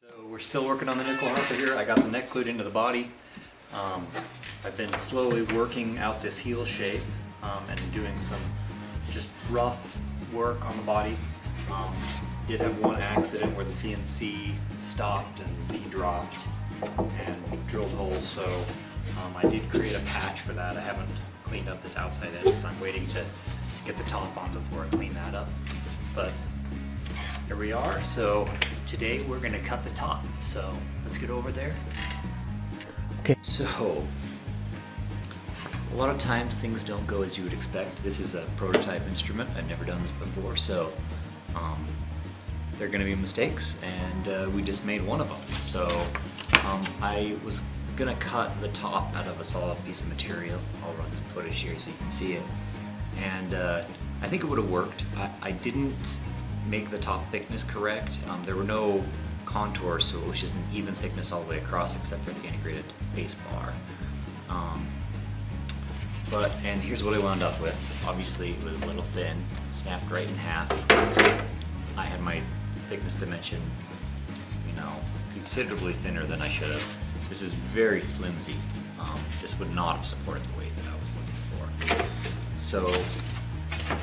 So we're still working on the NyckelHarpa here. I got the neck glued into the body. I've been slowly working out this heel shape and doing some just rough work on the body. Did have one accident where the CNC stopped and Z dropped and drilled holes, so I did create a patch for that. I haven't cleaned up this outside edge because I'm waiting to get the top on before I clean that up. But here we are. So today we're gonna cut the top. So let's get over there. Okay, so a lot of times things don't go as you would expect. This is a prototype instrument. I've never done this before, so there are going to be mistakes, and we just made one of them. So I was going to cut the top out of a solid piece of material. I'll run some footage here so you can see it. And I think it would have worked. I didn't make the top thickness correct. There were no contours, so it was just an even thickness all the way across except for the integrated base bar. And here's what I wound up with. Obviously it was a little thin, snapped right in half. I had my thickness dimension, considerably thinner than I should have. This is very flimsy. This would not have supported the weight that I was looking for. So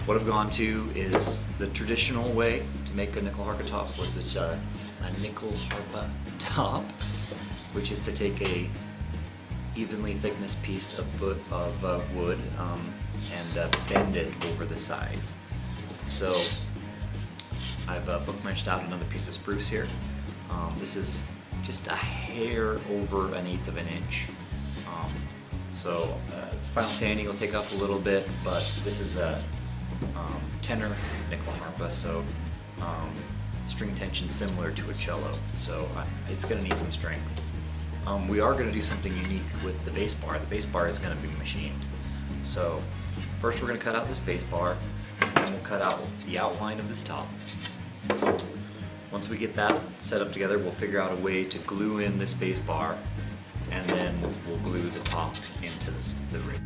what I've gone to is the traditional way to make a NyckelHarpa top was a NyckelHarpa top, which is to take a evenly thickness piece of wood and bend it over the sides. So I've book meshed out another piece of spruce here. This is just a hair over 1/8 of an inch. So final sanding will take up a little bit, but this is a tenor NyckelHarpa, so string tension similar to a cello. So it's going to need some strength. We are going to do something unique with the bass bar. The bass bar is going to be machined. So first we're going to cut out this bass bar, and we'll cut out the outline of this top. Once we get that set up together, we'll figure out a way to glue in this bass bar, and then we'll glue the top into the rig.